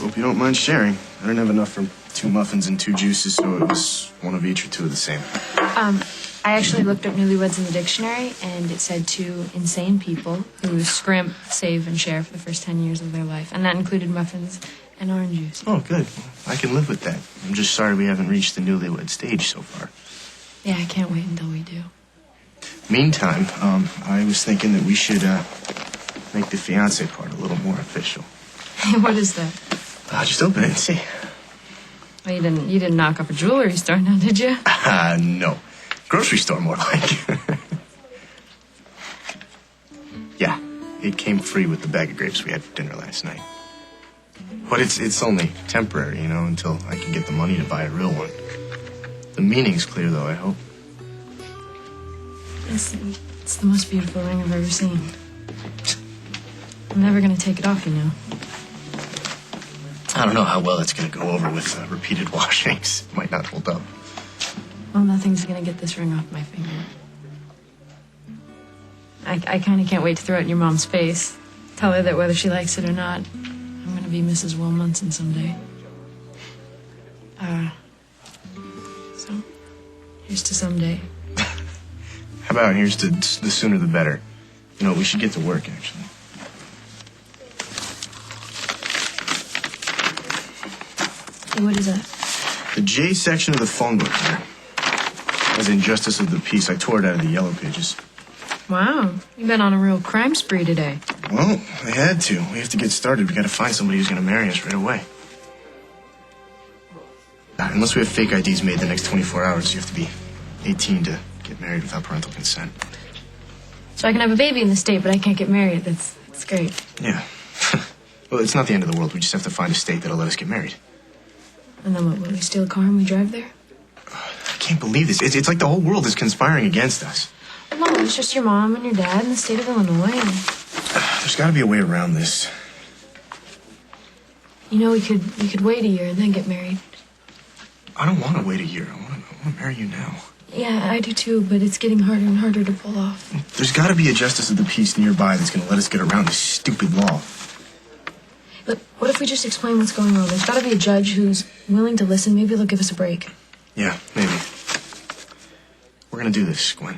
Hope you don't mind sharing. I didn't have enough for 2 muffins and 2 juices, so it was one of each or 2 of the same. I actually looked up newlyweds in the dictionary, and it said 2 insane people who scrimp, save, and share for the first 10 years of their life. And that included muffins and orange juice. Oh, good. I can live with that. I'm just sorry we haven't reached the newlywed stage so far. Yeah, I can't wait until we do. Meantime, I was thinking that we should make the fiancé part a little more official. What is that? Just open it and see. Well, you didn't knock up a jewelry store now, did you? No. Grocery store, more like. Yeah, it came free with the bag of grapes we had for dinner last night. But it's only temporary, you know, until I can get the money to buy a real one. The meaning's clear, though, I hope. It's the most beautiful ring I've ever seen. I'm never going to take it off, you know. I don't know how well it's going to go over with repeated washings. It might not hold up. Well, nothing's going to get this ring off my finger. I kind of can't wait to throw it in your mom's face. Tell her that whether she likes it or not, I'm going to be Mrs. Will Munson someday. So, here's to someday. How about here's to the sooner the better? You know, we should get to work, actually. What is that? The J section of the phone book here. As in Justice of the Peace, I tore it out of the yellow pages. Wow, you've been on a real crime spree today. Well, I had to. We have to get started. We got to find somebody who's going to marry us right away. Unless we have fake IDs made the next 24 hours, you have to be 18 to get married without parental consent. So I can have a baby in the state, but I can't get married. That's great. Yeah. Well, it's not the end of the world. We just have to find a state that'll let us get married. And then what, will we steal a car and we drive there? I can't believe this. It's like the whole world is conspiring against us. No, it's just your mom and your dad in the state of Illinois. And... There's got to be a way around this. You know, we could wait a year and then get married. I don't want to wait a year. I want to marry you now. Yeah, I do too, but it's getting harder and harder to pull off. There's got to be a Justice of the Peace nearby that's going to let us get around this stupid law. Look, what if we just explain what's going on? There's got to be a judge who's willing to listen. Maybe they'll give us a break. Yeah, maybe. We're going to do this, Gwen.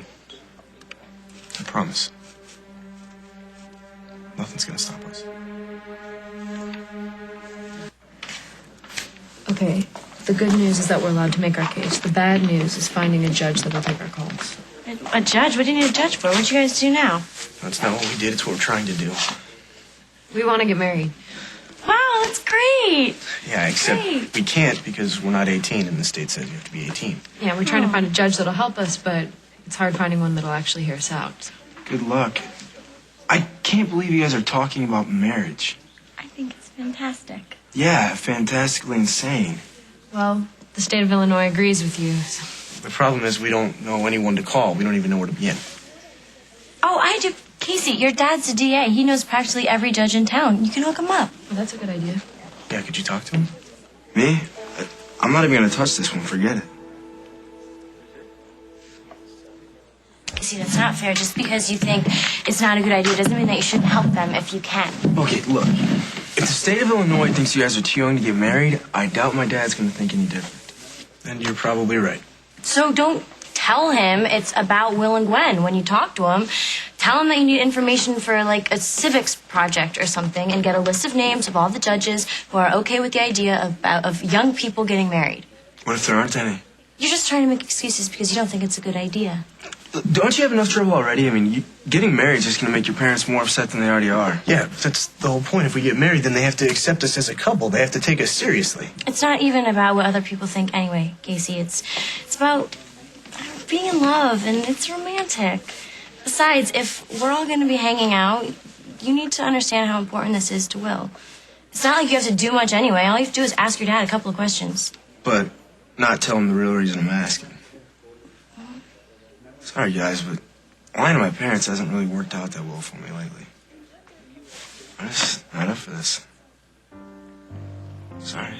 I promise. Nothing's going to stop us. Okay, the good news is that we're allowed to make our case. The bad news is finding a judge that'll take our calls. A judge? What do you need a judge for? What you guys do now? That's not what we did. It's what we're trying to do. We want to get married. Wow, that's great. Yeah, except we can't because we're not 18 and the state says you have to be 18. Yeah, we're trying to find a judge that'll help us, but it's hard finding one that'll actually hear us out. Good luck. I can't believe you guys are talking about marriage. I think it's fantastic. Yeah, fantastically insane. Well, the state of Illinois agrees with you. So. The problem is we don't know anyone to call. We don't even know where to begin. Oh, I do. Casey, your dad's a DA. He knows practically every judge in town. You can hook him up. Well, that's a good idea. Yeah, could you talk to him? Me? I'm not even going to touch this one. Forget it. Casey, that's not fair. Just because you think it's not a good idea doesn't mean that you shouldn't help them if you can. Okay, look. If the state of Illinois thinks you guys are too young to get married, I doubt my dad's going to think any different. And you're probably right. So don't tell him it's about Will and Gwen when you talk to him. Tell him that you need information for, like, a civics project or something and get a list of names of all the judges who are okay with the idea of young people getting married. What if there aren't any? You're just trying to make excuses because you don't think it's a good idea. Don't you have enough trouble already? I mean, getting married is just going to make your parents more upset than they already are. Yeah, that's the whole point. If we get married, then they have to accept us as a couple. They have to take us seriously. It's not even about what other people think anyway, Casey. It's about being in love, and it's romantic. Besides, if we're all going to be hanging out, you need to understand how important this is to Will. It's not like you have to do much anyway. All you have to do is ask your dad a couple of questions. But not tell him the real reason I'm asking. Sorry, guys, but lying to my parents hasn't really worked out that well for me lately. I'm just not up for this. Sorry.